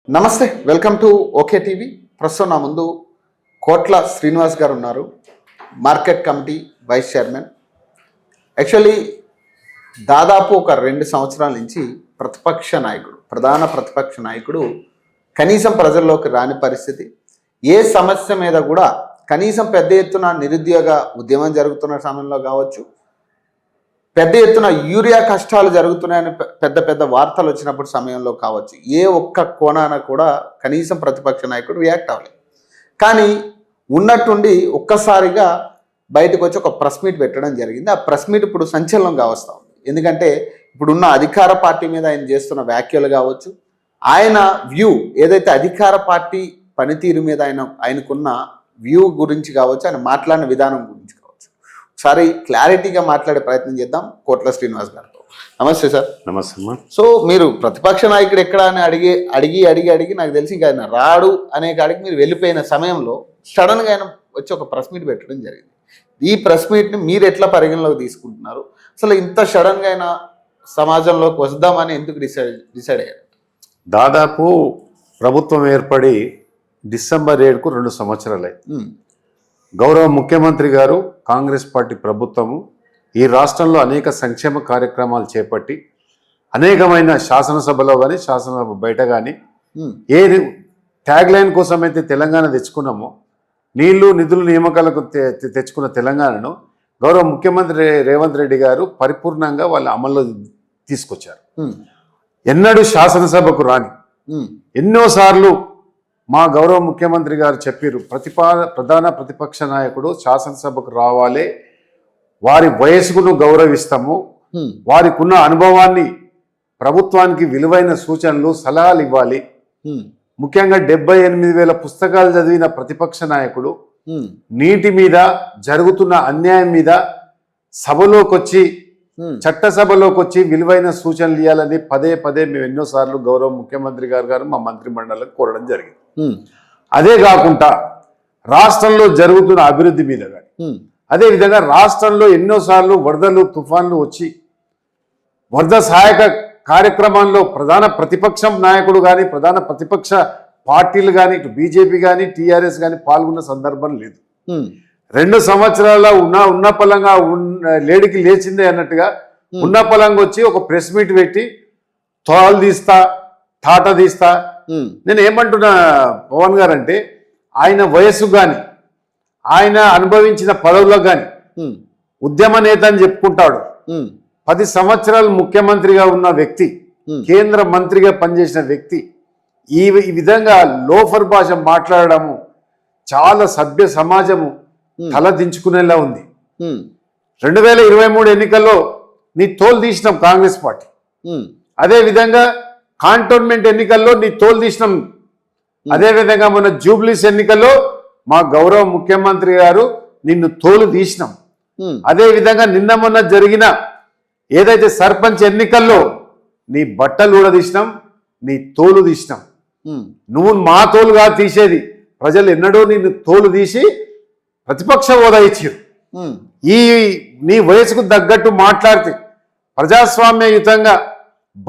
నమస్తే, welcome to okay TV. ప్రస్తుతం నా ముందు కోట్ల శ్రీనివాస్ గారు ఉన్నారు, market committee vice chairman. Actually దాదాపు ఒక 2 సంవత్సరాల నుంచి ప్రధాన ప్రతిపక్ష నాయకుడు కనీసం ప్రజల్లోకి రాని పరిస్థితి. ఏ సమస్య మీద కూడా కనీసం పెద్ద ఎత్తున నిరుద్యోగ ఉద్యమం జరుగుతున్న సమయంలో కావచ్చు, పెద్ద ఎత్తున యూరియా కష్టాలు జరుగుతున్నాయని పెద్ద పెద్ద వార్తలు వచ్చినప్పుడు సమయంలో కావచ్చు, ఏ ఒక్క కోణాన కూడా కనీసం ప్రతిపక్ష నాయకుడు రియాక్ట్ అవ్వలేదు. కానీ ఉన్నట్టుండి ఒక్కసారిగా బయటకు వచ్చి ఒక ప్రెస్ మీట్ పెట్టడం జరిగింది. ఆ ప్రెస్ మీట్ ఇప్పుడు సంచలనంగా వస్తూ ఉంది. ఎందుకంటే ఇప్పుడున్న అధికార పార్టీ మీద ఆయన చేస్తున్న వ్యాఖ్యలు కావచ్చు, ఆయన వ్యూ ఏదైతే అధికార పార్టీ పనితీరు మీద ఆయనకున్న వ్యూ గురించి కావచ్చు, ఆయన మాట్లాడిన విధానం గురించి కావచ్చు, ఒకసారి క్లారిటీగా మాట్లాడే ప్రయత్నం చేద్దాం కోట్ల శ్రీనివాస్ గారితో. నమస్తే సార్. నమస్తే అమ్మా. సో మీరు ప్రతిపక్ష నాయకుడు ఎక్కడ అని అడిగి నాకు తెలిసి ఇంకా ఆయన రాడు అనే కాడికి మీరు వెళ్ళిపోయిన సమయంలో సడన్గా ఆయన వచ్చి ఒక ప్రెస్ మీట్ పెట్టడం జరిగింది. ఈ ప్రెస్ మీట్ని మీరు ఎట్లా పరిగణలోకి తీసుకుంటున్నారు? అసలు ఇంత సడన్గా ఆయన సమాజంలోకి వద్దామని ఎందుకు డిసైడ్ అయ్యారు? దాదాపు ప్రభుత్వం ఏర్పడి డిసెంబర్ 7కు 2 సంవత్సరాలు గౌరవ ముఖ్యమంత్రి గారు, కాంగ్రెస్ పార్టీ ప్రభుత్వము ఈ రాష్ట్రంలో అనేక సంక్షేమ కార్యక్రమాలు చేపట్టి అనేకమైన శాసనసభలో కానీ శాసనసభ బయట కానీ ఏ ట్యాగ్ లైన్ కోసం అయితే తెలంగాణ తెచ్చుకున్నామో, నీళ్లు నిధులు నియామకాలకు తెచ్చుకున్న తెలంగాణను గౌరవ ముఖ్యమంత్రి రేవంత్ రెడ్డి గారు పరిపూర్ణంగా వాళ్ళ అమల్లో తీసుకొచ్చారు. ఎన్నడూ శాసనసభకు రాని ఎన్నోసార్లు మా గౌరవ ముఖ్యమంత్రి గారు చెప్పారు, ప్రధాన ప్రతిపక్ష నాయకుడు శాసనసభకు రావాలి, వారి వయసుకును గౌరవిస్తాము, వారికి ఉన్న అనుభవాన్ని ప్రభుత్వానికి విలువైన సూచనలు సలహాలు ఇవ్వాలి. ముఖ్యంగా 78,000 పుస్తకాలు చదివిన ప్రతిపక్ష నాయకుడు నీటి మీద జరుగుతున్న అన్యాయం మీద చట్టసభలోకి వచ్చి విలువైన సూచనలు ఇవ్వాలని పదే మేము ఎన్నోసార్లు గౌరవ ముఖ్యమంత్రి గారు మా మంత్రి మండలికి కోరడం జరిగింది. అదే కాకుండా రాష్ట్రంలో జరుగుతున్న అభివృద్ధి మీద కానీ, అదేవిధంగా రాష్ట్రంలో ఎన్నోసార్లు వరదలు తుఫాన్లు వచ్చి వరద సహాయక కార్యక్రమాల్లో ప్రధాన ప్రతిపక్షం నాయకుడు కానీ ప్రధాన ప్రతిపక్ష పార్టీలు కానీ ఇటు బీజేపీ కానీ టీఆర్ఎస్ కానీ పాల్గొన్న సందర్భం లేదు. 2 సంవత్సరాల ఉన్న పలంగా లేడికి లేచిందే అన్నట్టుగా ఉన్న పలంగా వచ్చి ఒక ప్రెస్ మీట్ పెట్టి తోలు తీస్తా తాట తీస్తా. నేను ఏమంటున్నా పవన్ గారు అంటే, ఆయన వయస్సు కానీ ఆయన అనుభవించిన పదవులకు కానీ ఉద్యమ నేత అని చెప్పుకుంటాడు. 10 సంవత్సరాలు ముఖ్యమంత్రిగా ఉన్న వ్యక్తి, కేంద్ర మంత్రిగా పనిచేసిన వ్యక్తి ఈ విధంగా లోఫర్ భాష మాట్లాడము చాలా సభ్య సమాజము తల దించుకునేలా ఉంది. 2023 ఎన్నికల్లో నీ తోలు తీసినాం కాంగ్రెస్ పార్టీ, అదేవిధంగా కాంటోన్మెంట్ ఎన్నికల్లో నీ తోలు తీసినాం, అదేవిధంగా మన జూబ్లీస్ ఎన్నికల్లో మా గౌరవ ముఖ్యమంత్రి గారు నిన్ను తోలు తీసినాం, అదేవిధంగా నిన్న మొన్న జరిగిన ఏదైతే సర్పంచ్ ఎన్నికల్లో నీ బట్టలు కూడా తీసినాం, నీ తోలు తీసినాం. నువ్వు మా తోలుగా తీసేది, ప్రజలు ఎన్నడూ నిన్ను తోలు తీసి ప్రతిపక్ష హోదా ఇచ్చారు. ఈ నీ వయసుకు తగ్గట్టు మాట్లాడితే, ప్రజాస్వామ్యయుతంగా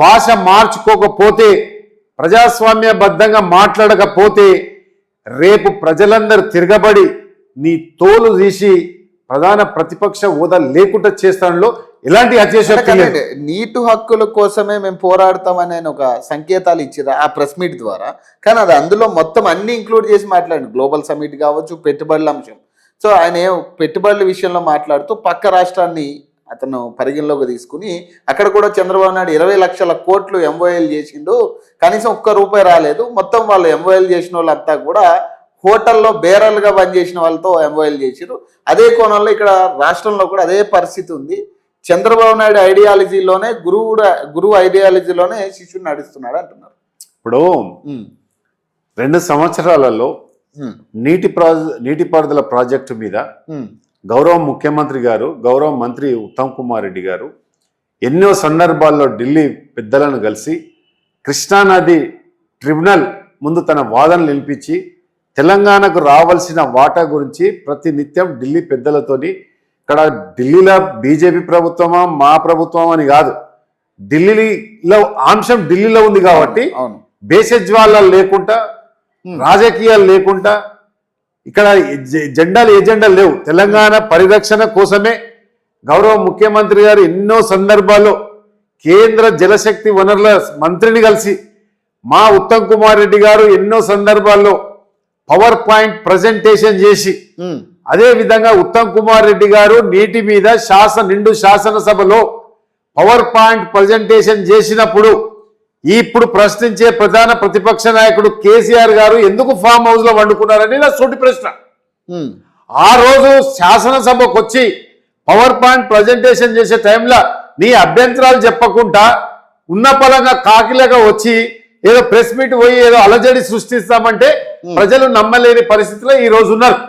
భాష మార్చుకోకపోతే, ప్రజాస్వామ్యబద్ధంగా మాట్లాడకపోతే రేపు ప్రజలందరూ తిరగబడి నీ తోలు తీసి ప్రధాన ప్రతిపక్ష హోదా లేకుండా చేస్తానలో ఎలాంటి అత్యశక్తి లేదు. నీటి హక్కుల కోసమే మేము పోరాడతామని ఒక సంకేతాలు ఇచ్చారు ఆ ప్రెస్ మీట్ ద్వారా. కానీ అది అందులో మొత్తం అన్ని ఇంక్లూడ్ చేసి మాట్లాడండి, గ్లోబల్ సమిట్ కావచ్చు, పెట్టుబడుల అంశం. సో ఆయన పెట్టుబడుల విషయంలో మాట్లాడుతూ పక్క రాష్ట్రాన్ని అతను పరిగణలోకి తీసుకుని అక్కడ కూడా చంద్రబాబు నాయుడు 20 లక్షల కోట్లు ఎంఓఎల్ చేసిండు, కనీసం ₹1 రాలేదు. మొత్తం వాళ్ళు ఎంఓఎల్ చేసిన వాళ్ళంతా కూడా హోటల్లో బేరర్లుగా పనిచేసిన వాళ్ళతో ఎంఓఎల్ చేసిరు. అదే కోణంలో ఇక్కడ రాష్ట్రంలో కూడా అదే పరిస్థితి ఉంది. చంద్రబాబు నాయుడు ఐడియాలజీలోనే గురువు ఐడియాలజీలోనే శిష్యుడు నడుస్తున్నాడు అంటున్నారు. ఇప్పుడు 2 సంవత్సరాలలో నీటిపారుదల ప్రాజెక్టు మీద గౌరవ ముఖ్యమంత్రి గారు, గౌరవ మంత్రి ఉత్తమ్ కుమార్ రెడ్డి గారు ఎన్నో సందర్భాల్లో ఢిల్లీ పెద్దలను కలిసి కృష్ణానది ట్రిబ్యునల్ ముందు తన వాదనలు నిలిపించి తెలంగాణకు రావాల్సిన వాటా గురించి ప్రతినిత్యం ఢిల్లీ పెద్దలతోని, ఇక్కడ ఢిల్లీలో బీజేపీ ప్రభుత్వమా మా ప్రభుత్వం అని కాదు, ఢిల్లీలో అంశం ఢిల్లీలో ఉంది కాబట్టి భేషజ్వాలాలు లేకుండా రాజకీయాలు లేకుండా ఇక్కడ ఎజెండాలు లేవు. తెలంగాణ పరిరక్షణ కోసమే గౌరవ ముఖ్యమంత్రి గారు ఎన్నో సందర్భాల్లో కేంద్ర జలశక్తి వనరుల మంత్రిని కలిసి మా ఉత్తమ్ కుమార్ రెడ్డి గారు ఎన్నో సందర్భాల్లో పవర్ పాయింట్ ప్రజెంటేషన్ చేసి అదే విధంగా ఉత్తమ్ కుమార్ రెడ్డి గారు నీటి మీద నిండు శాసనసభలో పవర్ పాయింట్ ప్రజెంటేషన్ చేసినప్పుడు ఇప్పుడు ప్రశ్నించే ప్రధాన ప్రతిపక్ష నాయకుడు కేసీఆర్ గారు ఎందుకు ఫామ్ హౌస్ లో వండుకున్నారని నా సూటి ప్రశ్న. ఆ రోజు శాసనసభకు వచ్చి పవర్ పాయింట్ ప్రజెంటేషన్ చేసే టైంలో నీ అభ్యంతరాలు చెప్పకుండా ఉన్న పలంగా కాకిలాగా వచ్చి ఏదో ప్రెస్ మీట్ పోయి ఏదో అలజడి సృష్టిస్తామంటే ప్రజలు నమ్మలేని పరిస్థితిలో ఈ రోజు ఉన్నారు.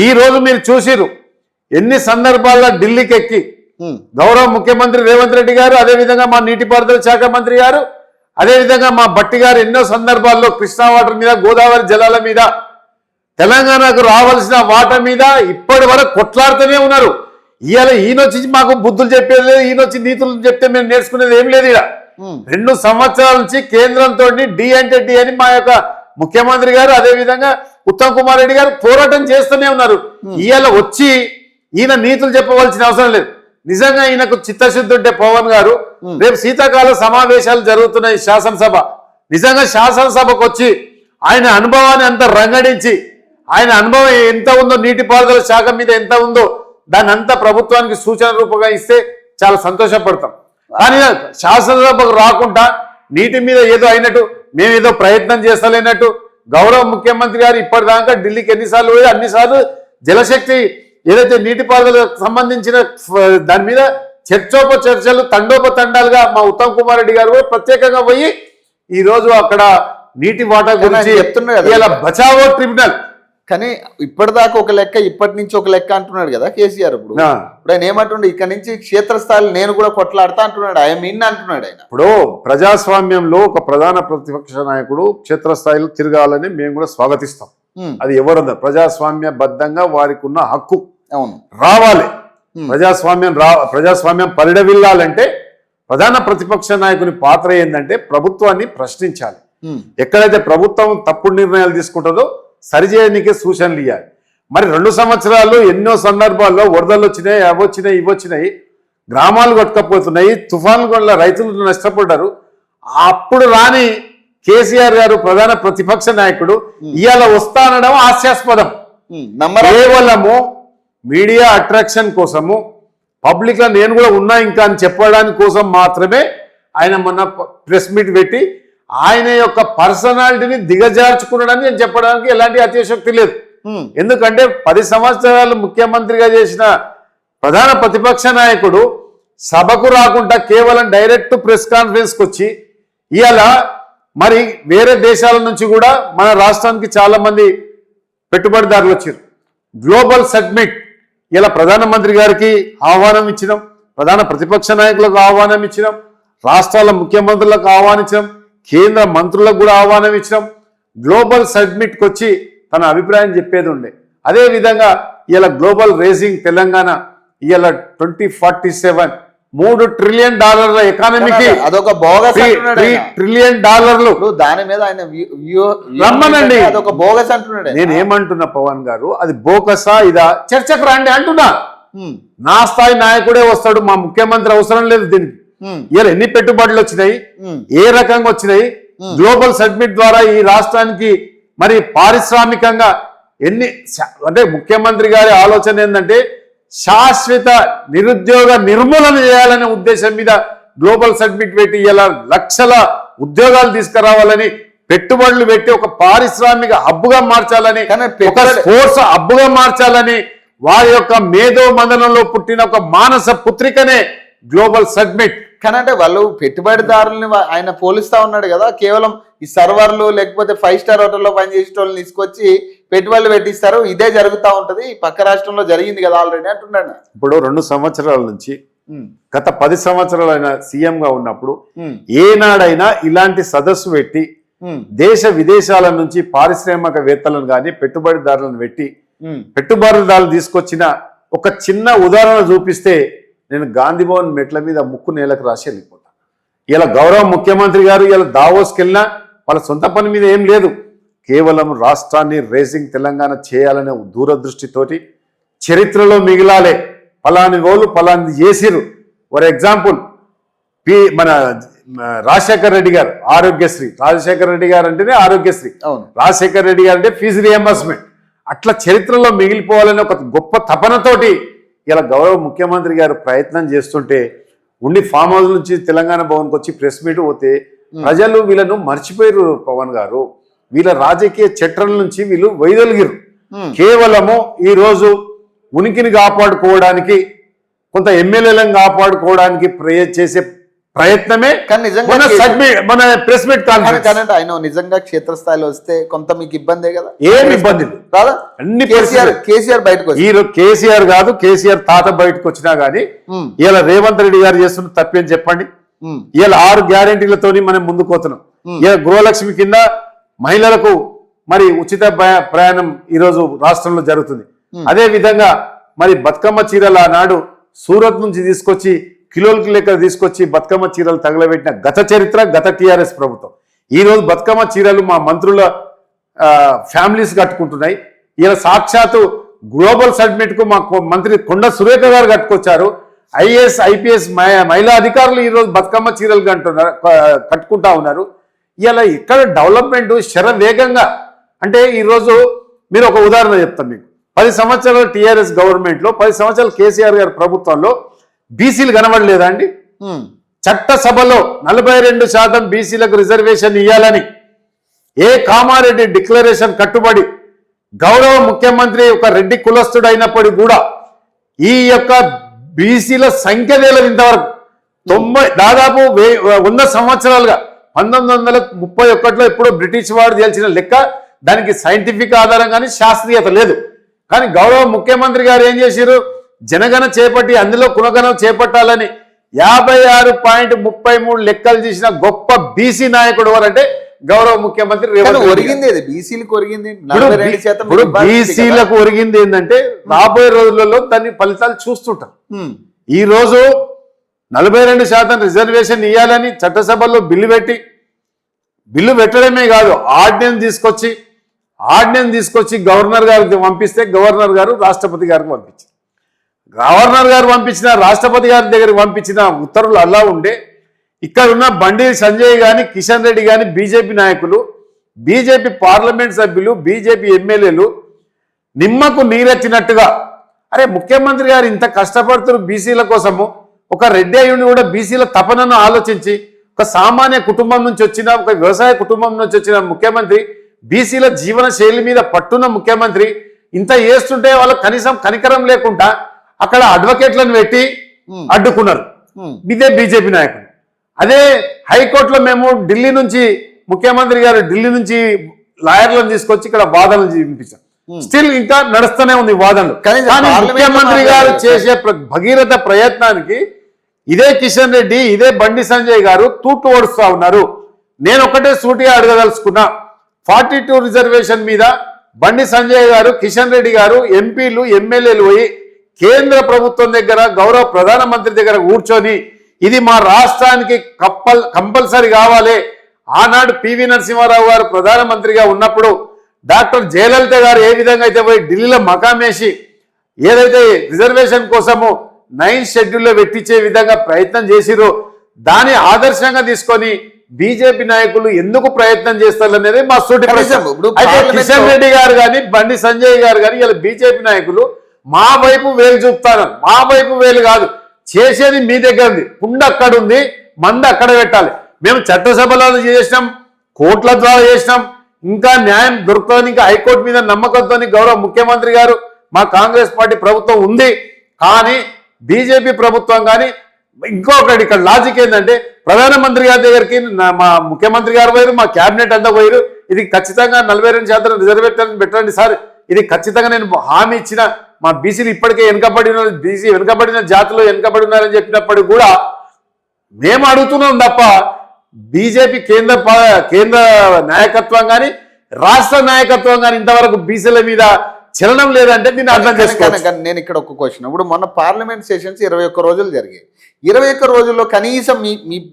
ఈ రోజు మీరు చూసిరు ఎన్ని సందర్భాల్లో ఢిల్లీకి ఎక్కి గౌరవ ముఖ్యమంత్రి రేవంత్ రెడ్డి గారు, అదేవిధంగా మా నీటిపారుదల శాఖ మంత్రి గారు, అదేవిధంగా మా భట్టి గారు ఎన్నో సందర్భాల్లో కృష్ణా వాటర్ మీద, గోదావరి జలాల మీద, తెలంగాణకు రావాల్సిన వాటా మీద ఇప్పటి వరకు కొట్లాడుతూనే ఉన్నారు. ఇవాళ ఈయనొచ్చి మాకు బుద్ధులు చెప్పేది లేదు, ఈయనొచ్చి నీతులు చెప్తే మేము నేర్చుకునేది ఏం లేదు. ఇక్కడ 2 సంవత్సరాల నుంచి కేంద్రంతో డి అంటే డి అని మా యొక్క ముఖ్యమంత్రి గారు, అదేవిధంగా ఉత్తమ్ కుమార్ రెడ్డి గారు పోరాటం చేస్తూనే ఉన్నారు. ఇవాళ వచ్చి ఈయన నీతులు చెప్పవలసిన అవసరం లేదు. నిజంగా ఈయనకు చిత్తశుద్ధి ఉంటే పవన్ గారు రేపు శీతాకాల సమావేశాలు జరుగుతున్నాయి శాసనసభ, నిజంగా శాసనసభకు వచ్చి ఆయన అనుభవాన్ని అంతా రంగడించి ఆయన అనుభవం ఎంత ఉందో, నీటిపారుదల శాఖ మీద ఎంత ఉందో దాన్ని అంతా ప్రభుత్వానికి సూచన రూపంగా ఇస్తే చాలా సంతోషపడతాం. కానీ శాసనసభకు రాకుండా నీటి మీద ఏదో అయినట్టు మేమేదో ప్రయత్నం చేస్తలేనట్టు గౌరవ ముఖ్యమంత్రి గారు ఇప్పటిదాకా ఢిల్లీకి ఎన్నిసార్లు పోయి అన్నిసార్లు జలశక్తి ఏదైతే నీటిపారుదలకు సంబంధించిన దాని మీద చర్చలు తండోపతండాలుగా మా ఉత్తమ్ కుమార్ రెడ్డి గారు ప్రత్యేకంగా పోయి ఈ రోజు అక్కడ నీటి వాటా గురించి చెప్తున్నారు. ఇలా బచావో ట్రిబ్యునల్ కానీ ఇప్పటిదాకా ఒక లెక్క, ఇప్పటి నుంచి ఒక లెక్క అంటున్నాడు కదా కేసీఆర్. ఇప్పుడు ఆయన ఏమంటుండే, ఇక్కడ నుంచి క్షేత్రస్థాయిలో నేను కూడా కొట్లాడతా అంటున్నాడు. అంటున్నాడు ఆయన. ఇప్పుడు ప్రజాస్వామ్యంలో ఒక ప్రధాన ప్రతిపక్ష నాయకుడు క్షేత్రస్థాయిలో తిరగాలని మేము కూడా స్వాగతిస్తాం. అది ఎవరన్నా ప్రజాస్వామ్య బద్ధంగా వారికి ఉన్న హక్కు రావాలి. ప్రజాస్వామ్యం పరిడవిల్లాలంటే ప్రధాన ప్రతిపక్ష నాయకుని పాత్ర ఏంటంటే ప్రభుత్వాన్ని ప్రశ్నించాలి. ఎక్కడైతే ప్రభుత్వం తప్పుడు నిర్ణయాలు తీసుకుంటుందో సరిచేయడానికే సూచనలు ఇవ్వాలి. మరి 2 సంవత్సరాలు ఎన్నో సందర్భాల్లో వరదలు వచ్చినాయి, అవొచ్చినాయి, ఇవొచ్చినాయి, గ్రామాలు కొట్టుకపోతున్నాయి, తుఫాన్ల వల్ల రైతులు నష్టపడ్డారు. అప్పుడు రాని కేసీఆర్ గారు ప్రధాన ప్రతిపక్ష నాయకుడు ఇవాళ వస్తానడం హాస్యాస్పదం. కేవలము మీడియా అట్రాక్షన్ కోసము, పబ్లిక్ లో నేను కూడా ఉన్నా ఇంకా అని చెప్పడానికి కోసం మాత్రమే ఆయన మొన్న ప్రెస్ మీట్ పెట్టి ఆయన యొక్క పర్సనాలిటీని దిగజార్చుకున్నాడని నేను చెప్పడానికి ఎలాంటి అతిశక్తి లేదు. ఎందుకంటే 10 సంవత్సరాలు ముఖ్యమంత్రిగా చేసిన ప్రధాన ప్రతిపక్ష నాయకుడు సభకు రాకుండా కేవలం డైరెక్ట్ ప్రెస్ కాన్ఫరెన్స్కి వచ్చి ఇవాళ మరి వేరే దేశాల నుంచి కూడా మన రాష్ట్రానికి చాలా మంది పెట్టుబడిదారులు వచ్చారు. గ్లోబల్ సబ్మిట్ ఇలా ప్రధానమంత్రి గారికి ఆహ్వానం ఇచ్చినాం, ప్రధాన ప్రతిపక్ష నాయకులకు ఆహ్వానం ఇచ్చినాం, రాష్ట్రాల ముఖ్యమంత్రులకు ఆహ్వానించినాం, కేంద్ర మంత్రులకు కూడా ఆహ్వానం ఇచ్చినాం. గ్లోబల్ సబ్మిట్కి వచ్చి తన అభిప్రాయం చెప్పేది ఉండే. అదేవిధంగా ఇలా గ్లోబల్ రేసింగ్ తెలంగాణ ఇలా 2047 $3 ట్రిలియన్ ఎకానమీకి అదొక బోగస్ $3 ట్రిలియన్ దాని మీద ఆయన రమ్మనండి. అదొక బోగస్ అంటున్నాడు. నేనేమంటున్నా పవన్ గారు, అది బోకసా ఇదా చర్చకు రండి అంటున్నా. నా స్థాయి నాయకుడే వస్తాడు, మా ముఖ్యమంత్రి అవసరం లేదు దీనికి. ఇలా ఎన్ని పెట్టుబడులు వచ్చినాయి, ఏ రకంగా వచ్చినాయి, గ్లోబల్ సబ్మిట్ ద్వారా ఈ రాష్ట్రానికి మరి పారిశ్రామికంగా ఎన్ని, అంటే ముఖ్యమంత్రి గారి ఆలోచన ఏంటంటే శాశ్వత నిరుద్యోగ నిర్మూలన చేయాలనే ఉద్దేశం మీద గ్లోబల్ సబ్మిట్ పెట్టి ఇలా లక్షల ఉద్యోగాలు తీసుకురావాలని, పెట్టుబడులు పెట్టి ఒక పారిశ్రామిక హబ్బుగా మార్చాలని, ఒక స్పోర్ట్స్ హబ్బుగా మార్చాలని వారి యొక్క మేధో మందనంలో పుట్టిన ఒక మానస పుత్రికనే గ్లోబల్ సబ్మిట్. కానీ అంటే వాళ్ళు పెట్టుబడిదారుల్ని ఆయన పోలిస్తా ఉన్నాడు కదా, కేవలం ఈ సర్వర్లు లేకపోతే 5 స్టార్ హోటల్లో పనిచేసే వాళ్ళని తీసుకొచ్చి పెట్టుబడులు పెట్టిస్తారు, ఇదే జరుగుతూ ఉంటది, పక్క రాష్ట్రంలో జరిగింది కదా ఆల్రెడీ అంటున్నాడు. ఇప్పుడు 2 సంవత్సరాల నుంచి గత 10 సంవత్సరాలు ఆయన సీఎం గా ఉన్నప్పుడు ఏనాడైనా ఇలాంటి సదస్సు పెట్టి దేశ విదేశాల నుంచి పారిశ్రామికవేత్తలను కానీ పెట్టుబడిదారులను పెట్టి పెట్టుబడిదారులు తీసుకొచ్చిన ఒక చిన్న ఉదాహరణ చూపిస్తే నేను గాంధీ భవన్ మెట్ల మీద ముక్కు నేలకు రాసి వెళ్ళిపోతాను. ఇలా గౌరవ ముఖ్యమంత్రి గారు ఇలా దావోస్కి వెళ్ళినా వాళ్ళ సొంత పని మీద ఏం లేదు. కేవలం రాష్ట్రాన్ని రేసింగ్ తెలంగాణ చేయాలనే దూరదృష్టితోటి చరిత్రలో మిగిలాలే, ఫలాని వాళ్ళు ఫలాని చేసిరు. ఫర్ ఎగ్జాంపుల్ మన రాజశేఖర్ రెడ్డి గారు ఆరోగ్యశ్రీ, రాజశేఖర్ రెడ్డి గారు అంటేనే ఆరోగ్యశ్రీ, రాజశేఖర్ రెడ్డి గారు అంటే ఫీజు రియంబర్స్మెంట్. అట్లా చరిత్రలో మిగిలిపోవాలనే ఒక గొప్ప తపనతోటి ఇలా గౌరవ ముఖ్యమంత్రి గారు ప్రయత్నం చేస్తుంటే ఉండి ఫామ్ హౌస్ నుంచి తెలంగాణ భవన్కి వచ్చి ప్రెస్ మీట్ పోతే ప్రజలు వీళ్ళను మర్చిపోయారు. పవన్ గారు వీళ్ళ రాజకీయ చట్రం నుంచి వీళ్ళు వైదొలిగిరు. కేవలము ఈ రోజు ఉనికిని కాపాడుకోవడానికి, కొంత ఎమ్మెల్యేలను కాపాడుకోవడానికి చేసే ప్రయత్నమే మన ప్రెస్ మీట్ కాన్ఫరెన్స్. ఆయన నిజంగా క్షేత్రస్థాయిలో వస్తే కొంత మీకు ఇబ్బందే కదా? ఏం ఇబ్బంది కాదా? అన్ని కేసీఆర్ బయటకు ఈ కేసీఆర్ కాదు, కేసీఆర్ తాత బయటకు వచ్చినా గానీ ఇలా రేవంత్ రెడ్డి గారు చేస్తున్న తప్పేం చెప్పండి? ఇలా 6 గ్యారెంటీలతోని మనం ముందుకు పోతున్నాం. ఇలా గృహలక్ష్మి కింద మహిళలకు మరి ఉచిత ప్రయాణం ఈరోజు రాష్ట్రంలో జరుగుతుంది. అదే విధంగా మరి బతుకమ్మ చీరలు ఆనాడు సూరత్ నుంచి తీసుకొచ్చి కిలోలకు లెక్క తీసుకొచ్చి బతుకమ్మ చీరలు తగలబెట్టిన గత చరిత్ర గత టీఆర్ఎస్ ప్రభుత్వం. ఈ రోజు బతుకమ్మ చీరలు మా మంత్రుల ఫ్యామిలీస్ కట్టుకుంటున్నాయి. ఇలా సాక్షాత్తు గ్లోబల్ సబ్మిట్ కు మా మంత్రి కొండ సురేఖ గారు కట్టుకొచ్చారు. ఐఏఎస్ ఐపీఎస్ మహిళా అధికారులు ఈరోజు బతుకమ్మ చీరలు కట్టుకుంటా ఉన్నారు. ఇలా ఇక్కడ డెవలప్మెంట్ శరవేగంగా, అంటే ఈరోజు మీరు ఒక ఉదాహరణ చెప్తాను మీకు. 10 సంవత్సరాల టీఆర్ఎస్ గవర్నమెంట్లో 10 సంవత్సరాలు కేసీఆర్ గారి ప్రభుత్వంలో బీసీలు కనబడలేదా అండి? చట్టసభలో 42% బీసీలకు రిజర్వేషన్ ఇవ్వాలని ఏ కామారెడ్డి డిక్లరేషన్ కట్టుబడి గౌరవ ముఖ్యమంత్రి ఒక రెడ్డి కులస్తుడు అయినప్పటికీ కూడా ఈ యొక్క బీసీల సంఖ్య వేలది ఇంతవరకు. దాదాపు 100 సంవత్సరాలుగా 1931లో ఎప్పుడో బ్రిటిష్ వాడు తెలిసిన లెక్క. దానికి సైంటిఫిక్ ఆధారం కానీ శాస్త్రీయత లేదు. కానీ గౌరవ ముఖ్యమంత్రి గారు ఏం చేశారు? జనగణ చేపట్టి అందులో కులగణం చేపట్టాలని 56.33 లెక్కలు చేసిన గొప్ప బీసీ నాయకుడు ఎవరంటే గౌరవ ముఖ్యమంత్రి రేవంత్ రెడ్డి. ఇప్పుడు బీసీలకు ఒరిగింది ఏంటంటే రాబోయే రోజులలో దాని ఫలితాలు చూస్తుంటారు. ఈ రోజు 42% రిజర్వేషన్ ఇవ్వాలని చట్టసభలో బిల్లు పెట్టడమే కాదు, ఆర్డినెన్స్ తీసుకొచ్చి గవర్నర్ గారికి పంపిస్తే గవర్నర్ గారు రాష్ట్రపతి గారికి పంపించారు. గవర్నర్ గారు పంపించిన, రాష్ట్రపతి గారి దగ్గరికి పంపించిన ఉత్తర్వులు అలా ఉండే ఇక్కడ ఉన్న బండి సంజయ్ గాని కిషన్ రెడ్డి గాని బీజేపీ నాయకులు, బీజేపీ పార్లమెంట్ సభ్యులు, బీజేపీ ఎమ్మెల్యేలు నిమ్మకు నీరెత్తినట్టుగా అరే ముఖ్యమంత్రి గారు ఇంత కష్టపడుతున్నారు బీసీల కోసము, ఒక రెడ్డి అయ్యుండి కూడా బీసీల తపనను ఆలోచించి ఒక సామాన్య కుటుంబం నుంచి వచ్చిన, ఒక వ్యవసాయ కుటుంబం నుంచి వచ్చిన ముఖ్యమంత్రి, బీసీల జీవన శైలి మీద పట్టున్న ముఖ్యమంత్రి ఇంత చేస్తుంటే వాళ్ళకి కనీసం కనికరం లేకుండా అక్కడ అడ్వకేట్లను పెట్టి అడ్డుకున్నారు. ఇదే బీజేపీ నాయకులు. అదే హైకోర్టులో మేము ఢిల్లీ నుంచి ముఖ్యమంత్రి గారు ఢిల్లీ నుంచి లాయర్లను తీసుకొచ్చి ఇక్కడ వాదనలు వినిపించాం. స్టిల్ ఇంకా నడుస్తూనే ఉంది వాదనలు. కానీ ముఖ్యమంత్రి గారు చేసే భగీరథ ప్రయత్నానికి ఇదే కిషన్ రెడ్డి, ఇదే బండి సంజయ్ గారు తూట్లు ఓడుస్తా ఉన్నారు. నేను ఒకటే సూటిగా అడగదలుచుకున్నా, 42 రిజర్వేషన్ మీద బండి సంజయ్ గారు, కిషన్ రెడ్డి గారు, ఎంపీలు, ఎమ్మెల్యేలు పోయి కేంద్ర ప్రభుత్వం దగ్గర, గౌరవ ప్రధానమంత్రి దగ్గర కూర్చొని ఇది మా రాష్ట్రానికి కంపల్సరీ కావాలి. ఆనాడు పివి నరసింహారావు గారు ప్రధానమంత్రిగా ఉన్నప్పుడు డాక్టర్ జయలలిత గారు ఏ విధంగా అయితే పోయి ఢిల్లీలో మకామేసి ఏదైతే రిజర్వేషన్ కోసము 9th షెడ్యూల్లో పెట్టించే విధంగా ప్రయత్నం చేసిరో దాన్ని ఆదర్శంగా తీసుకొని బీజేపీ నాయకులు ఎందుకు ప్రయత్నం చేస్తారనేది మా సూటి ప్రశ్న. అయితే కిషన్ రెడ్డి గారు కానీ బండి సంజయ్ గారు కానీ ఇలా బీజేపీ నాయకులు మా వైపు వేలు చూపుతారు. మా వైపు వేలు కాదు, చేసేది మీ దగ్గర ఉంది. కుండ అక్కడ ఉంది, మంది అక్కడ పెట్టాలి. మేము చట్టసభలో చేసినాం, కోర్టుల ద్వారా చేసినాం, ఇంకా న్యాయం దొరుకుతుంది. ఇంకా హైకోర్టు మీద నమ్మకంతో గౌరవ ముఖ్యమంత్రి గారు, మా కాంగ్రెస్ పార్టీ ప్రభుత్వం ఉంది. కానీ బీజేపీ ప్రభుత్వం కానీ ఇంకొకటి ఇక్కడ లాజిక్ ఏంటంటే ప్రధానమంత్రి గారి దగ్గరికి మా ముఖ్యమంత్రి గారు పోయారు, మా క్యాబినెట్ అంతా పోయారు. ఇది ఖచ్చితంగా 42% రిజర్వేషన్ పెట్టండి సార్, ఇది ఖచ్చితంగా నేను హామీ ఇచ్చిన, మా బీసీలు ఇప్పటికే వెనుకబడిన జాతిలో వెనుకబడి ఉన్నారని చెప్పినప్పటికీ కూడా మేము అడుగుతున్నాం తప్ప బీజేపీ కేంద్ర నాయకత్వం కానీ రాష్ట్ర నాయకత్వం కానీ ఇంతవరకు బీసీల మీద చలనం లేదంటే దీన్ని అర్థం చేసుకోవాలి. నేను ఇక్కడ ఒక క్వశ్చన్, ఇప్పుడు మొన్న పార్లమెంట్ సెషన్స్ 21 రోజులు జరిగాయి. 21 రోజుల్లో కనీసం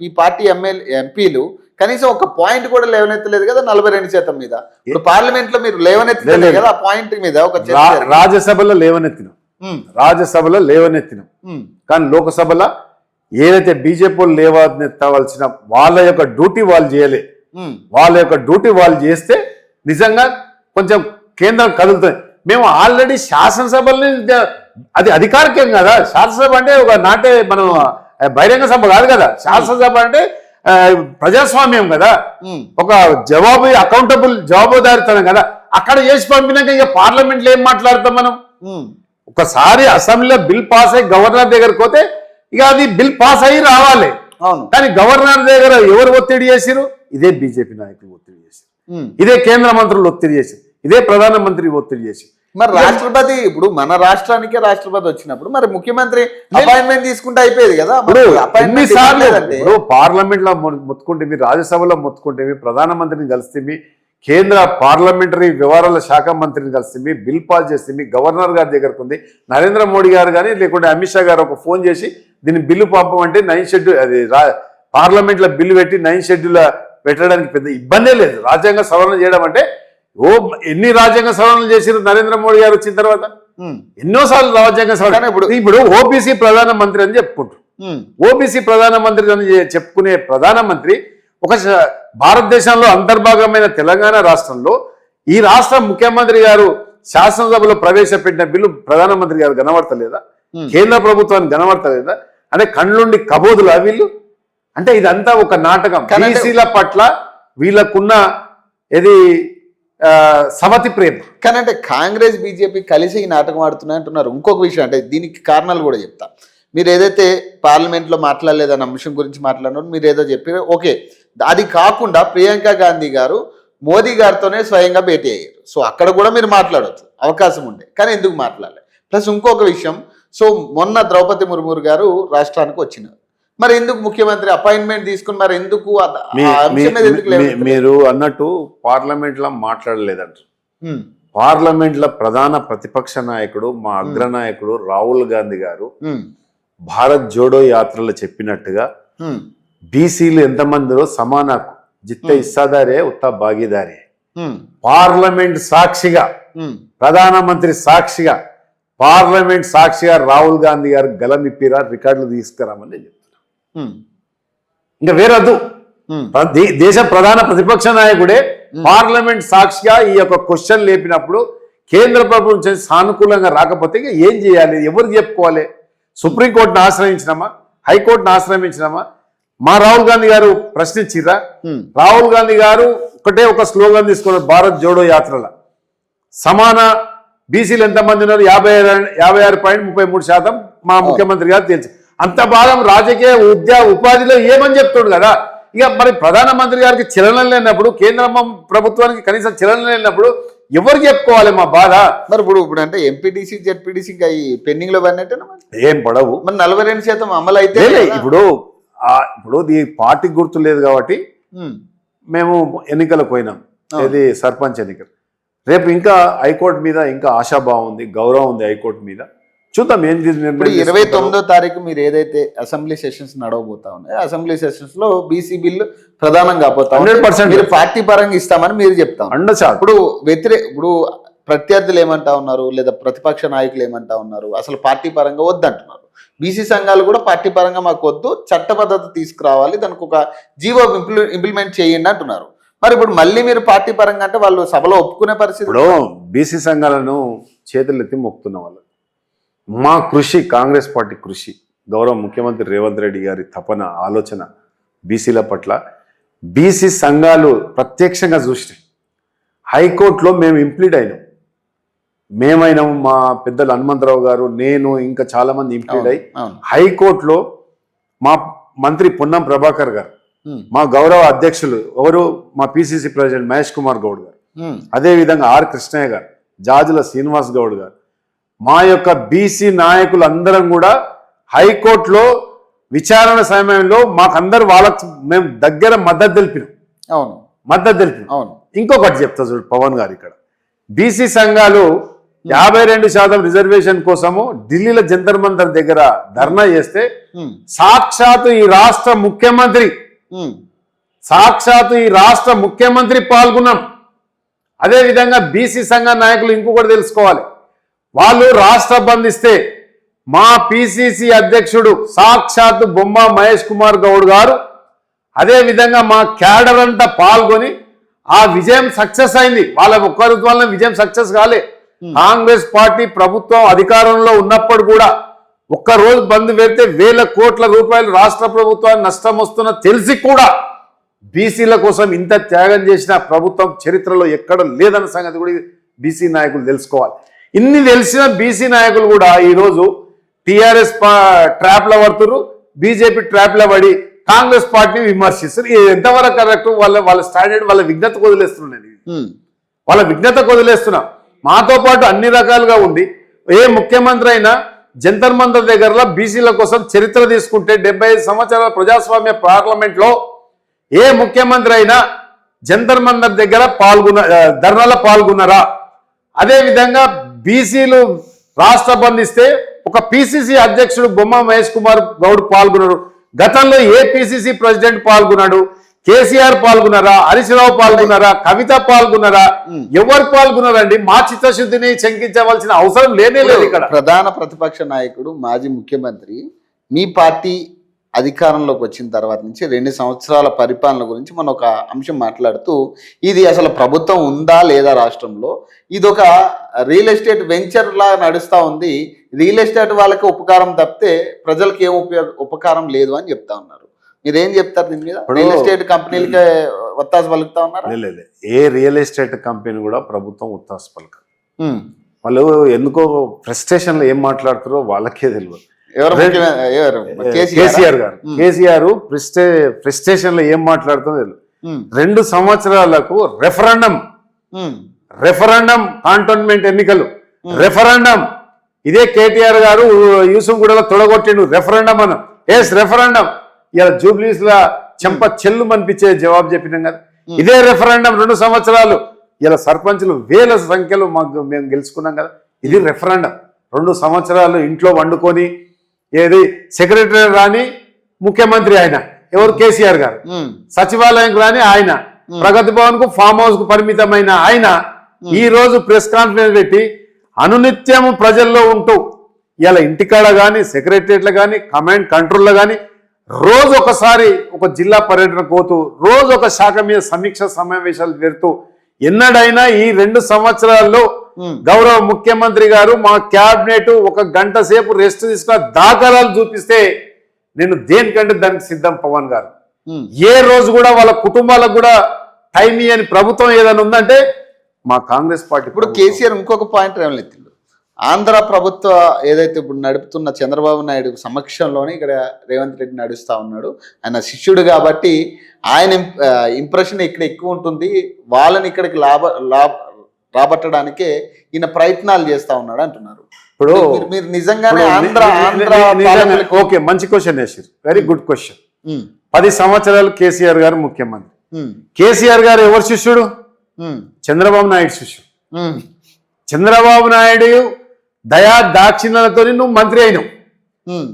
మీ పార్టీ ఎంపీలు కనీసం ఒక పాయింట్ కూడా లేవనెత్తలేదు కదా 42% మీద. ఇప్పుడు పార్లమెంట్ లో మీరు లేవనెత్తలేదు కదా ఆ పాయింట్ మీద ఒక చర్చ. రాజ్యసభలో లేవనెత్తినాం, రాజ్యసభలో లేవనెత్తినాం, కానీ లోకసభలో ఏదైతే బీజేపీ వాళ్ళు లేవనెత్తవలసిన వాళ్ళ యొక్క డ్యూటీ వాళ్ళు చేయలే. వాళ్ళ యొక్క డ్యూటీ వాళ్ళు చేస్తే నిజంగా కొంచెం కేంద్రం కదులుతుంది. మేము ఆల్రెడీ శాసనసభల్ని, అది అధికారికం కదా శాసనసభ అంటే, ఒక నాటే మనం బహిరంగ సభ కాదు కదా శాసనసభ అంటే, ప్రజాస్వామ్యం కదా, ఒక అకౌంటబుల్ జవాబుదారితనం కదా. అక్కడ చేసి పంపినాక ఇక పార్లమెంట్లో ఏం మాట్లాడతాం మనం? ఒకసారి అసెంబ్లీలో బిల్ పాస్ అయ్యి గవర్నర్ దగ్గరకు పోతే ఇక అది బిల్ పాస్ అయ్యి రావాలి. కానీ గవర్నర్ దగ్గర ఎవరు ఒత్తిడి చేసిరు? ఇదే బీజేపీ నాయకులు ఒత్తిడి చేశారు, ఇదే కేంద్ర మంత్రులు ఒత్తిడి చేశారు, ఇదే ప్రధానమంత్రి ఒత్తిడి చేసి. మరి రాష్ట్రపతి, ఇప్పుడు మన రాష్ట్రానికే రాష్ట్రపతి వచ్చినప్పుడు మరి ముఖ్యమంత్రి అపాయింట్మెంట్ తీసుకుంటే అయిపోయేది కదా. ఇప్పుడు పార్లమెంట్ లో మొత్తుకుంటే, రాజ్యసభలో మొత్తుకుంటే, ప్రధానమంత్రిని కలిస్తే, కేంద్ర పార్లమెంటరీ వ్యవహారాల శాఖ మంత్రిని కలిస్తే, బిల్ పాస్ చేస్తే, గవర్నర్ గారి దగ్గరకు ఉంది. నరేంద్ర మోడీ గారు కానీ లేకుంటే అమిత్ షా గారు ఒక ఫోన్ చేసి దీన్ని బిల్లు పంపమంటే 9 షెడ్యూల్, అది పార్లమెంట్లో బిల్లు పెట్టి 9 షెడ్యూల్ పెట్టడానికి పెద్ద ఇబ్బందే లేదు. రాజ్యాంగ సవరణ చేయడం అంటే, ఎన్ని రాజ్యాంగ సవరణలు చేసిరు నరేంద్ర మోడీ గారు వచ్చిన తర్వాత? ఎన్నోసార్లు రాజ్యాంగ సవరణ. ఇప్పుడు ఓబీసీ ప్రధానమంత్రి అని చెప్పుకుంటారు. ఓబీసీ ప్రధానమంత్రి అని చెప్పుకునే ప్రధానమంత్రి ఒక భారతదేశంలో అంతర్భాగమైన తెలంగాణ రాష్ట్రంలో ఈ రాష్ట్ర ముఖ్యమంత్రి గారు శాసనసభలో ప్రవేశపెట్టిన బిల్లు ప్రధానమంత్రి గారు కనబడతలేదా? కేంద్ర ప్రభుత్వానికి కనబడతలేదా? అంటే కళ్ళుండి కబోదులా వీళ్ళు? అంటే ఇదంతా ఒక నాటకం. బీసీల పట్ల వీళ్ళకున్న ఇది సవతి ప్రేమ. కానీ అంటే కాంగ్రెస్ బీజేపీ కలిసి ఈ నాటకం ఆడుతున్నాయి అంటున్నారు. ఇంకొక విషయం, అంటే దీనికి కారణాలు కూడా చెప్తా. మీరు ఏదైతే పార్లమెంట్లో మాట్లాడలేదన్న అంశం గురించి మాట్లాడినారు, మీరు ఏదో చెప్పారు, ఓకే. అది కాకుండా ప్రియాంక గాంధీ గారు మోదీ గారితోనే స్వయంగా భేటీ అయ్యారు. సో అక్కడ కూడా మీరు మాట్లాడవచ్చు, అవకాశం ఉండే, కానీ ఎందుకు మాట్లాడలేదు? ప్లస్ ఇంకొక విషయం, సో మొన్న ద్రౌపది ముర్ము గారు రాష్ట్రానికి వచ్చినారు, మరి ఎందుకు ముఖ్యమంత్రి అపాయింట్మెంట్ తీసుకుని మరి ఎందుకు మీరు అన్నట్టు పార్లమెంట్ లో మాట్లాడలేదంట. పార్లమెంట్ లో ప్రధాన ప్రతిపక్ష నాయకుడు, మా అగ్రనాయకుడు రాహుల్ గాంధీ గారు భారత్ జోడో యాత్రలో చెప్పినట్టుగా బీసీలు ఎంతమందిలో సమాన హక్కు, జిత్తే ఇస్తాదారే ఉత్తా భాగీదారే. పార్లమెంట్ సాక్షిగా, ప్రధానమంత్రి సాక్షిగా, పార్లమెంట్ సాక్షిగా రాహుల్ గాంధీ గారు గలమిప్పిరా, రికార్డులు తీసుకురామని నేను చెప్తున్నా. ఇంకా వేరద్దు. దేశ ప్రధాన ప్రతిపక్ష నాయకుడే పార్లమెంట్ సాక్షిగా ఈ యొక్క క్వశ్చన్ లేపినప్పుడు కేంద్ర ప్రభుత్వం సానుకూలంగా రాకపోతే ఏం చేయాలి? ఎవరికి చెప్పుకోవాలి? సుప్రీంకోర్టును ఆశ్రయించినామా? హైకోర్టును ఆశ్రయించినామా? మా రాహుల్ గాంధీ గారు ప్రశ్నించిరా? రాహుల్ గాంధీ గారు ఒకటే ఒక స్లోగన్ తీసుకున్నారు భారత్ జోడో యాత్రలో, సమాన బీసీలు ఎంతమంది ఉన్నారు? 56.33% మా ముఖ్యమంత్రి గారు తెలిసి. అంత భాగం రాజకీయ ఉపాధిలో ఏమని చెప్తాడు కదా. ఇక మరి ప్రధానమంత్రి గారికి చలనం లేనప్పుడు, కేంద్ర ప్రభుత్వానికి కనీసం చలనం లేనప్పుడు ఎవరికి చెప్పుకోవాలి మా బాధ? మరి ఇప్పుడు అంటే ఎంపీటీసీ జెడ్పీటీసీ ఇంకా ఈ పెండింగ్ లో పడినట్టేనా? ఏం పడవు. మరి 42% అమలు అయితే ఇప్పుడు ఈ పార్టీ గుర్తు లేదు కాబట్టి మేము ఎన్నికలకు పోయినాం. ఇది సర్పంచ్ ఎన్నికలు. రేపు ఇంకా హైకోర్టు మీద ఇంకా ఆశాభావం ఉంది, గౌరవం ఉంది హైకోర్టు మీద. చూద్దాం ఏం. 29వ తారీఖు మీరు ఏదైతే అసెంబ్లీ సెషన్స్ నడవబోతా ఉన్నాయి, అసెంబ్లీ సెషన్స్ లో బీసీ బిల్లు ప్రధానంగా పోతా 100% మీరు పార్టీ పరంగా ఇస్తామని మీరు చెప్తాం. ఇప్పుడు ప్రత్యర్థులు ఏమంటా ఉన్నారు, లేదా ప్రతిపక్ష నాయకులు ఏమంటా ఉన్నారు, అసలు పార్టీ పరంగా వద్దంటున్నారు. బీసీ సంఘాలు కూడా పార్టీ పరంగా మాకు వద్దు, చట్టబద్ధత తీసుకురావాలి, దానికి ఒక జీవో ఇంప్లిమెంట్ చేయండి అంటున్నారు. మరి ఇప్పుడు మళ్ళీ మీరు పార్టీ పరంగా అంటే వాళ్ళు సభలో ఒప్పుకునే పరిస్థితి? ఇప్పుడు బీసీ సంఘాలను చేతులెత్తి మొక్కుతున్న వాళ్ళు, మా కృషి, కాంగ్రెస్ పార్టీ కృషి, గౌరవ ముఖ్యమంత్రి రేవంత్ రెడ్డి గారి తపన, ఆలోచన బీసీల పట్ల బీసీ సంఘాలు ప్రత్యక్షంగా చూసినాయి. హైకోర్టులో మేము ఇంప్లీడ్ అయినాం, మేమైనాము, మా పెద్దలు హనుమంతరావు గారు, నేను, ఇంకా చాలా మంది ఇంప్లీడ్ అయ్యి హైకోర్టులో మా మంత్రి పొన్నం ప్రభాకర్ గారు, మా గౌరవ అధ్యక్షులు ఎవరు, మా పిసిసి ప్రెసిడెంట్ మహేష్ కుమార్ గౌడ్ గారు, అదేవిధంగా ఆర్ కృష్ణయ్య గారు, జాజుల శ్రీనివాస్ గౌడ్ గారు, మా యొక్క బీసీ నాయకులు అందరం కూడా హైకోర్టులో విచారణ సమయంలో మాకందరు వాళ్ళకు మేము దగ్గర మద్దతు తెలిపినాం. అవును. ఇంకొకటి చెప్తా చూడు పవన్ గారు, ఇక్కడ బీసీ సంఘాలు 52% రిజర్వేషన్ కోసము ఢిల్లీలో జంతర్ మంతర్ దగ్గర ధర్నా చేస్తే సాక్షాత్తు ఈ రాష్ట్ర ముఖ్యమంత్రి సాక్షాత్తు ఈ రాష్ట్ర ముఖ్యమంత్రి పాల్గొన్నాం. అదేవిధంగా బీసీ సంఘ నాయకులు ఇంకొకటి తెలుసుకోవాలి, వాళ్ళు రాష్ట్ర బంద్ ఇస్తే మా పిసిసి అధ్యక్షుడు సాక్షాత్తు బొమ్మ మహేష్ కుమార్ గౌడ్ గారు అదేవిధంగా మా క్యాడర్ అంతా పాల్గొని ఆ విజయం సక్సెస్ అయింది. వాళ్ళ ఒక్కరి వల్ల విజయం సక్సెస్ కాలే. కాంగ్రెస్ పార్టీ ప్రభుత్వం అధికారంలో ఉన్నప్పుడు కూడా ఒక్కరోజు బంద్ పెడితే వేల కోట్ల రూపాయలు రాష్ట్ర ప్రభుత్వానికి నష్టం వస్తున్న తెలిసి కూడా బీసీల కోసం ఇంత త్యాగం చేసిన ప్రభుత్వం చరిత్రలో ఎక్కడ లేదన్న సంగతి కూడా బీసీ నాయకులు తెలుసుకోవాలి. ఇన్ని తెలిసిన బీసీ నాయకులు కూడా ఈరోజు టీఆర్ఎస్ ట్రాప్లో పడుతున్నారు, బీజేపీ ట్రాప్లో పడి కాంగ్రెస్ పార్టీని విమర్శిస్తారు. ఇది ఎంతవరకు కరెక్ట్? వాళ్ళ స్టాండర్డ్ వాళ్ళ విజ్ఞతకు వదిలేస్తున్నాను, వాళ్ళ విజ్ఞతకు వదిలేస్తున్నా. మాతో పాటు అన్ని రకాలుగా ఉండి ఏ ముఖ్యమంత్రి అయినా జంతర్ మంతర్ దగ్గరలో బీసీల కోసం చరిత్ర తీసుకుంటే 75 సంవత్సరాల ప్రజాస్వామ్య పార్లమెంట్లో ఏ ముఖ్యమంత్రి అయినా జంతర్ మంతర్ దగ్గర ధర్నాలో పాల్గొన్నారా? అదేవిధంగా బీసీలు రాష్ట్ర బంద్ ఇస్తే ఒక పిసిసి అధ్యక్షుడు బొమ్మ మహేష్ కుమార్ గౌడ్ పాల్గొన్నాడు. గతంలో ఏ పిసిసి ప్రెసిడెంట్ పాల్గొన్నాడు? కేసీఆర్ పాల్గొన్నారా? హరీశ్రావు పాల్గొన్నారా? కవిత పాల్గొన్నారా? ఎవరు పాల్గొన్నారండి? మా చిత్తశుద్ధిని శంకించవలసిన అవసరం లేనే లేదు. ఇక్కడ ప్రధాన ప్రతిపక్ష నాయకుడు మాజీ ముఖ్యమంత్రి మీ పార్టీ అధికారంలోకి వచ్చిన తర్వాత నుంచి 2 సంవత్సరాల పరిపాలన గురించి మనం ఒక అంశం మాట్లాడుతూ, ఇది అసలు ప్రభుత్వం ఉందా లేదా రాష్ట్రంలో, ఇది ఒక రియల్ ఎస్టేట్ వెంచర్ లా నడుస్తూ ఉంది, రియల్ ఎస్టేట్ వాళ్ళకి ఉపకారం తప్పితే ప్రజలకు ఏం ఉపకారం లేదు అని చెప్తా ఉన్నారు. మీరేం చెప్తారు దీని మీద? రియల్ ఎస్టేట్ కంపెనీలకే ఒత్తాసు పలుకుతా ఉన్నారు? ఏ రియల్ ఎస్టేట్ కంపెనీ కూడా ప్రభుత్వం ఒత్తాసు పలకదు. వాళ్ళు ఎందుకో ఫ్రస్ట్రేషన్లో ఏం మాట్లాడుతారో వాళ్ళకే తెలియదు. కేసీఆర్ ఫ్రస్ట్రేషన్ లో ఏం మాట్లాడుతుందో తెలియదు. 2 సంవత్సరాలకు రెఫరెండం కాంటోన్మెంట్ ఎన్నికలు, రెఫరెండం ఇదే కేటీఆర్ గారు యూసుఫ్గూడలో తొడగొట్టిండు రెఫరెండం అన్న. రెఫరెండం ఇలా జూబ్లీస్ లా చెంప చెల్లు అనిపించే జవాబు చెప్పినాం కదా. ఇదే రెఫరెండం 2 సంవత్సరాలు ఇలా సర్పంచులు వేల సంఖ్యలో మేము గెలుచుకున్నాం కదా. ఇది రెఫరెండం. 2 సంవత్సరాలు ఇంట్లో వండుకొని ఏది సెక్రటరీ రాని ముఖ్యమంత్రి ఆయన ఎవరు? కేసీఆర్ గారు. సచివాలయం రాని ఆయన, ప్రగతి భవన్ కు ఫామ్ హౌస్ కు పరిమితమైన ఆయన ఈ రోజు ప్రెస్ కాన్ఫరెన్స్ పెట్టి అనునిత్యము ప్రజల్లో ఉంటూ ఇలా ఇంటికాడ కానీ సెక్రటరియట్లో కానీ కమాండ్ కంట్రోల్లో కానీ రోజు ఒకసారి ఒక జిల్లా పర్యటన పోతూ రోజు ఒక శాఖ మీద సమీక్ష సమావేశాలు పెడుతూ ఎన్నడైనా ఈ 2 సంవత్సరాల్లో గౌరవ ముఖ్యమంత్రి గారు మా క్యాబినెట్ 1 గంట సేపు రెస్ట్ తీసుకున్న దాఖలాలు చూపిస్తే నేను దేనికంటే దానికి సిద్ధం. పవన్ గారు ఏ రోజు కూడా వాళ్ళ కుటుంబాలకు కూడా టైం ఇయ్యని ప్రభుత్వం ఏదైనా ఉందంటే మా కాంగ్రెస్ పార్టీ. ఇప్పుడు కేసీఆర్ ఇంకొక పాయింట్ ఏమలేదు, ఆంధ్ర ప్రభుత్వ ఏదైతే ఇప్పుడు నడుపుతున్న చంద్రబాబు నాయుడు సమక్షంలోనే ఇక్కడ రేవంత్ రెడ్డి నడుస్తూ ఉన్నాడు. ఆయన శిష్యుడు కాబట్టి ఆయన ఇంప్రెషన్ ఇక్కడ ఎక్కువ ఉంటుంది, వాళ్ళని ఇక్కడికి రాబట్టడానికే ఈయన ప్రయత్నాలు చేస్తా ఉన్నాడు అంటున్నారు. ఇప్పుడు మీరు నిజంగానే ఓకే, మంచి క్వశ్చన్ వేసారు, వెరీ గుడ్ క్వశ్చన్. 10 సంవత్సరాలు కేసీఆర్ గారు ముఖ్యమంత్రి. కేసీఆర్ గారు ఎవరు శిష్యుడు? చంద్రబాబు నాయుడు శిష్యుడు. చంద్రబాబు నాయుడు దయా దాక్షిణ్యాలతో నువ్వు మంత్రి అయినావు,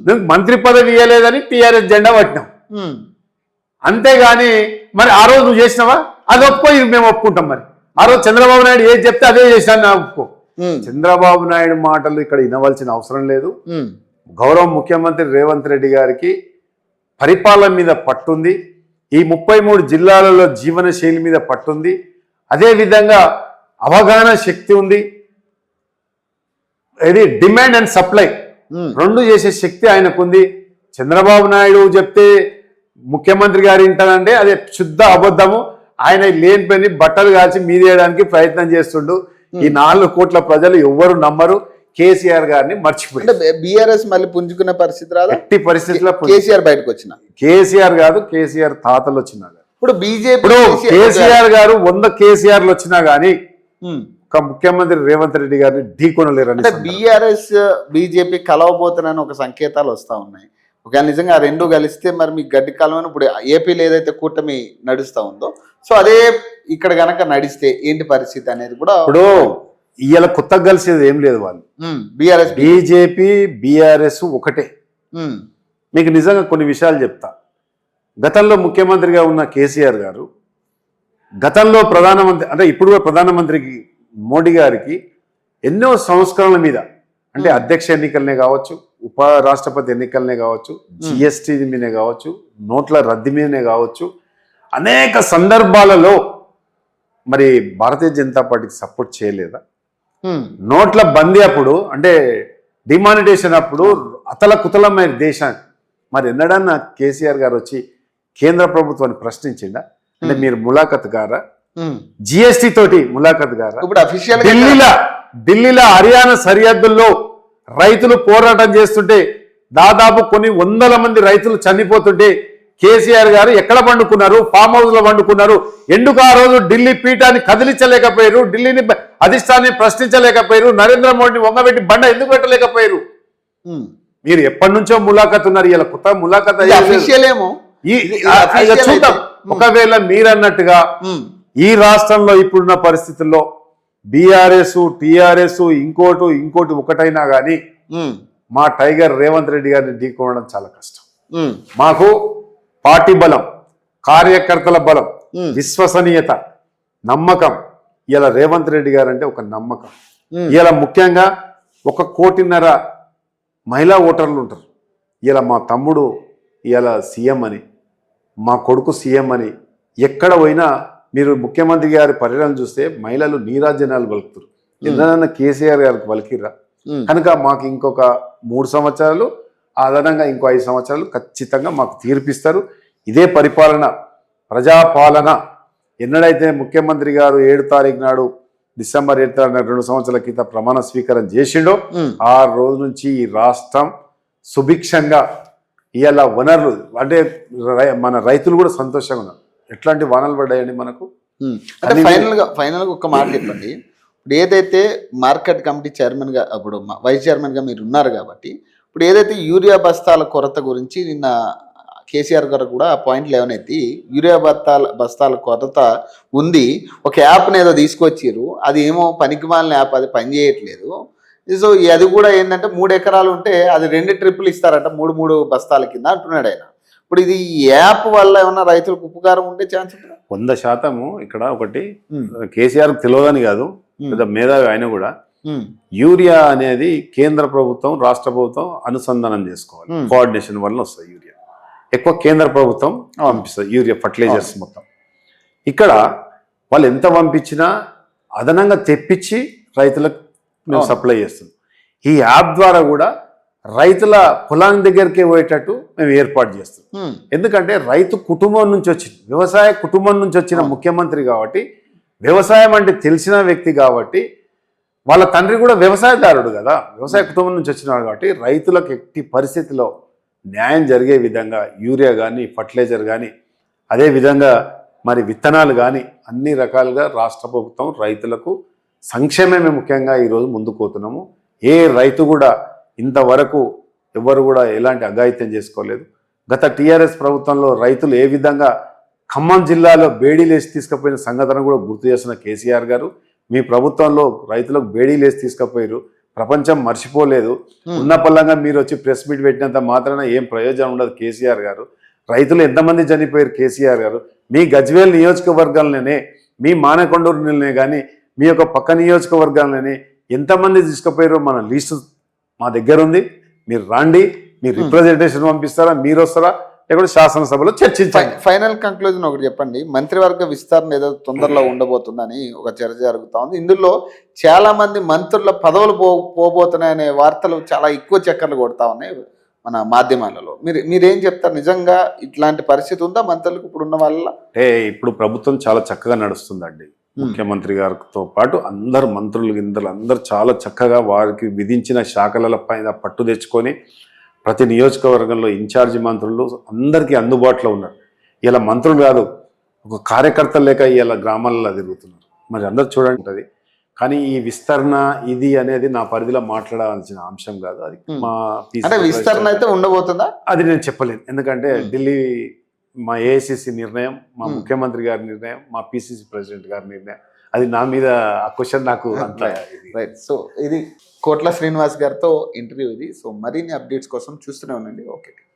నువ్వు మంత్రి పదవి ఇవ్వలేదని టీఆర్ఎస్ జెండా పట్టినావు. అంతేగాని మరి ఆ రోజు నువ్వు చేసినావా? అది ఒప్పుకో, ఇది మేము ఒప్పుకుంటాం. మరి ఆ రోజు చంద్రబాబు నాయుడు ఏది చెప్తే అదే చేశాను నా ఒప్పుకో. చంద్రబాబు నాయుడు మాటలు ఇక్కడ వినవలసిన అవసరం లేదు. గౌరవ ముఖ్యమంత్రి రేవంత్ రెడ్డి గారికి పరిపాలన మీద పట్టుంది, ఈ 33 జిల్లాలలో జీవన శైలి మీద పట్టుంది, అదేవిధంగా అవగాహన శక్తి ఉంది. ఇది డిమాండ్ అండ్ సప్లై 2 చేసే శక్తి ఆయనకుంది. చంద్రబాబు నాయుడు చెప్తే ముఖ్యమంత్రి గారు వింటానంటే అది శుద్ధ అబద్ధము. ఆయన లేని పని బట్టలు కాల్చి మీదేయడానికి ప్రయత్నం చేస్తుండు. ఈ 4 కోట్ల ప్రజలు ఎవ్వరు నమ్మరు. కేసీఆర్ గారిని మర్చిపోయారు. బీఆర్ఎస్ మళ్ళీ పుంజుకునే పరిస్థితి రాదు. ఎట్టి పరిస్థితుల్లో కేసీఆర్ బయటకు వచ్చిన, కేసీఆర్ కాదు కేసీఆర్ తాతలు వచ్చినా, ఇప్పుడు బీజేపీ కేసీఆర్ గారు 100 కేసీఆర్లు వచ్చినా గానీ ఒక ముఖ్యమంత్రి రేవంత్ రెడ్డి గారిని ఢీకొనలేరని. అంటే బీఆర్ఎస్ బీజేపీ కలవబోతున్నాయని ఒక సంకేతాలు వస్తూ ఉన్నాయి. ఒకవేళ నిజంగా ఆ 2 కలిస్తే మరి మీకు గడ్డి కాలం ఇప్పుడు ఏపీలో ఏదైతే కూటమి నడుస్తూ ఉందో సో అదే ఇక్కడ గనక నడిస్తే ఏంటి పరిస్థితి అనేది కూడా. ఇప్పుడు ఇవాళ కొత్తగా కలిసేది ఏం లేదు. వాళ్ళు బీఆర్ఎస్ బీజేపీ బీఆర్ఎస్ ఒకటే. మీకు నిజంగా కొన్ని విషయాలు చెప్తా. గతంలో ముఖ్యమంత్రిగా ఉన్న కేసీఆర్ గారు గతంలో ప్రధానమంత్రి అంటే ఇప్పుడు కూడా ప్రధానమంత్రికి మోడీ గారికి ఎన్నో సంస్కరణల మీద అంటే అధ్యక్ష ఎన్నికలనే కావచ్చు, ఉప రాష్ట్రపతి ఎన్నికలనే కావచ్చు, జిఎస్టీ మీదనే కావచ్చు, నోట్ల రద్దు మీదనే కావచ్చు, అనేక సందర్భాలలో మరి భారతీయ జనతా పార్టీకి సపోర్ట్ చేయలేదా? నోట్ల బందీ అప్పుడు అంటే డిమానిటేషన్ అప్పుడు అతల కుతలమైన దేశాన్ని మరి ఎన్నడన్నా కేసీఆర్ గారు వచ్చి కేంద్ర ప్రభుత్వాన్ని ప్రశ్నించిండా? అంటే మీరు ములాఖత్ గారా? జిఎస్టీ తోటి ములాఖత్ గారా? ఇప్పుడు అఫీషియల్ ఢిల్లీలో హర్యానా సరిహద్దుల్లో రైతులు పోరాటం చేస్తుంటే దాదాపు కొన్ని వందల మంది రైతులు చనిపోతుంటే కేసీఆర్ గారు ఎక్కడ పండుకున్నారు? ఫామ్ హౌస్ లో పండుకున్నారు. ఎందుకు ఆ రోజు ఢిల్లీ పీఠాన్ని కదిలించలేకపోయారు? ఢిల్లీని అధిష్టాన్ని ప్రశ్నించలేకపోయారు? నరేంద్ర మోడీని వంగబెట్టి బండ ఎందుకు పెట్టలేకపోయారు? మీరు ఎప్పటి నుంచో ములాఖత్ ఉన్నారు, ఇలా కొత్త ములాఖత్ ఏమో చూద్దాం. ఒకవేళ మీరన్నట్టుగా ఈ రాష్ట్రంలో ఇప్పుడున్న పరిస్థితుల్లో బీఆర్ఎస్ టిఆర్ఎస్ ఇంకోటి ఒకటైనా గానీ మా టైగర్ రేవంత్ రెడ్డి గారిని ఢీకొనడం చాలా కష్టం. మాకు పార్టీ బలం, కార్యకర్తల బలం, విశ్వసనీయత, నమ్మకం. ఇలా రేవంత్ రెడ్డి గారు అంటే ఒక నమ్మకం. ఇలా ముఖ్యంగా 1.5 కోటి మహిళా ఓటర్లు ఉంటారు. ఇలా మా తమ్ముడు ఇలా సీఎం అని, మా కొడుకు సీఎం అని ఎక్కడ పోయినా మీరు ముఖ్యమంత్రి గారి పర్యటన చూస్తే మహిళలు నీరాజనాలు పలుకుతారు. ఎందుకన్నా కేసీఆర్ గారికి పలికిర్రా? కనుక మాకు ఇంకొక 3 సంవత్సరాలు అదనంగా ఇంకో 5 సంవత్సరాలు ఖచ్చితంగా మాకు తీర్పిస్తారు. ఇదే పరిపాలన, ప్రజాపాలన. ఎన్నడైతే ముఖ్యమంత్రి గారు 7 తారీఖు నాడు డిసెంబర్ 7 తారీఖు 2 సంవత్సరాల క్రితం ప్రమాణ స్వీకారం చేసిండో ఆ రోజు నుంచి ఈ రాష్ట్రం సుభిక్షంగా ఇవాళ వనరులు అంటే మన రైతులు కూడా సంతోషంగా ఉన్నారు. ఎట్లాంటి వానలు పడ్డాయండి మనకు? అంటే ఫైనల్గా ఒక మాట చెప్పండి. ఇప్పుడు ఏదైతే మార్కెట్ కమిటీ చైర్మన్గా ఇప్పుడు వైస్ చైర్మన్గా మీరు ఉన్నారు కాబట్టి ఇప్పుడు ఏదైతే యూరియా బస్తాల కొరత గురించి నిన్న కేసీఆర్ గారు కూడా ఆ పాయింట్లు ఏమనైతే యూరియా బస్తాల కొరత ఉంది, ఒక యాప్ని ఏదో తీసుకొచ్చారు, అది ఏమో పనికిమాలిన యాప్, అది పని చేయట్లేదు. సో అది కూడా ఏంటంటే 3 ఎకరాలు ఉంటే అది 2 ట్రిప్పులు ఇస్తారట 3 బస్తాల కింద అంటున్నాడు ఆయన. ఇప్పుడు ఇది యాప్ వల్ల ఏమన్నా రైతులకు ఉపకారం ఉండే ఛాన్స్ ఉంటుందా? 100% ఇక్కడ ఒకటి కేసీఆర్ తెలియదని కాదు, పెద్ద మేధావి ఆయన కూడా యూరియా అనేది కేంద్ర ప్రభుత్వం రాష్ట్ర ప్రభుత్వం అనుసంధానం చేసుకోవాలి. కోఆర్డినేషన్ వల్ల వస్తుంది యూరియా. ఎక్కువ కేంద్ర ప్రభుత్వం పంపిస్తుంది యూరియా ఫర్టిలైజర్స్ మొత్తం. ఇక్కడ వాళ్ళు ఎంత పంపించినా అదనంగా తెప్పించి రైతులకు మేము సప్లై చేస్తున్నాం. ఈ యాప్ ద్వారా కూడా రైతుల పొలాన్ని దగ్గరికి పోయేటట్టు మేము ఏర్పాటు చేస్తున్నాం. ఎందుకంటే రైతు కుటుంబం నుంచి వచ్చిన వ్యవసాయ కుటుంబం నుంచి వచ్చిన ముఖ్యమంత్రి కాబట్టి, వ్యవసాయం అంటే తెలిసిన వ్యక్తి కాబట్టి, వాళ్ళ తండ్రి కూడా వ్యవసాయదారుడు కదా, వ్యవసాయ కుటుంబం నుంచి వచ్చినాడు కాబట్టి రైతులకు ఎట్టి పరిస్థితిలో న్యాయం జరిగే విధంగా యూరియా కానీ ఫర్టిలైజర్ కానీ అదేవిధంగా మరి విత్తనాలు కానీ అన్ని రకాలుగా రాష్ట్ర ప్రభుత్వం రైతులకు సంక్షేమమే ముఖ్యంగా ఈరోజు ముందుకు పోతున్నాము. ఏ రైతు కూడా ఇంతవరకు ఎవరు కూడా ఎలాంటి అఘాయిత్యం చేసుకోలేదు. గత టీఆర్ఎస్ ప్రభుత్వంలో రైతులు ఏ విధంగా ఖమ్మం జిల్లాలో బేడీలేసి తీసుకుపోయిన సంఘటన కూడా గుర్తు చేస్తున్న కేసీఆర్ గారు, మీ ప్రభుత్వంలో రైతులకు బేడీలేసి తీసుకుపోయారు, ప్రపంచం మర్చిపోలేదు. ఉన్న పల్లంగా మీరు వచ్చి ప్రెస్ మీట్ పెట్టినంత మాత్రాన ఏం ప్రయోజనం ఉండదు. కేసీఆర్ గారు రైతులు ఎంతమంది చనిపోయారు? కేసీఆర్ గారు మీ గజ్వేల్ నియోజకవర్గాలనే, మీ మానకొండూరులోనే కానీ మీ యొక్క పక్క నియోజకవర్గాలనే ఎంతమంది తీసుకుపోయారో మన లిస్టు మా దగ్గర ఉంది. మీరు రాండి, మీరు రిప్రజెంటేషన్ పంపిస్తారా, మీరు వస్తారా, లేకపోతే శాసనసభలో చర్చించండి. ఫైనల్ కంక్లూజన్ ఒకటి చెప్పండి. మంత్రివర్గ విస్తరణ ఏదో తొందరలో ఉండబోతుందని ఒక చర్చ జరుగుతూ ఉంది. ఇందులో చాలా మంది మంత్రుల పదవులు పోబోతున్నాయనే వార్తలు చాలా ఎక్కువ చక్కర్లు కొడతా ఉన్నాయి మన మాధ్యమాలలో. మీరేం చెప్తారు? నిజంగా ఇట్లాంటి పరిస్థితి ఉందా మంత్రులకు ఇప్పుడు ఉన్న వాళ్ళ? అంటే ఇప్పుడు ప్రభుత్వం చాలా చక్కగా నడుస్తుందండి. ముఖ్యమంత్రి గారితో పాటు అందరు మంత్రులు అందరూ చాలా చక్కగా వారికి విధించిన శాఖల పైన పట్టు తెచ్చుకొని ప్రతి నియోజకవర్గంలో ఇన్ఛార్జి మంత్రులు అందరికీ అందుబాటులో ఉన్నారు. ఇలా మంత్రులు కాదు, ఒక కార్యకర్తలు లేక ఇలా గ్రామాలలో తిరుగుతున్నారు. మరి అందరు చూడండి. కానీ ఈ విస్తరణ ఇది అనేది నా పరిధిలో మాట్లాడాల్సిన అంశం కాదు. అది మా విస్తరణ అయితే ఉండబోతుందా అది నేను చెప్పలేను. ఎందుకంటే ఢిల్లీ మా ఏఐసిసి నిర్ణయం, మా ముఖ్యమంత్రి గారి నిర్ణయం, మా పిసిసి ప్రెసిడెంట్ గారి నిర్ణయం. అది నా మీద ఆ క్వశ్చన్ నాకు అంత రైట్. సో ఇది కోట్ల శ్రీనివాస్ గారితో ఇంటర్వ్యూ ఇది. సో మరిన్ని అప్డేట్స్ కోసం చూస్తూనే ఉండండి. ఓకే.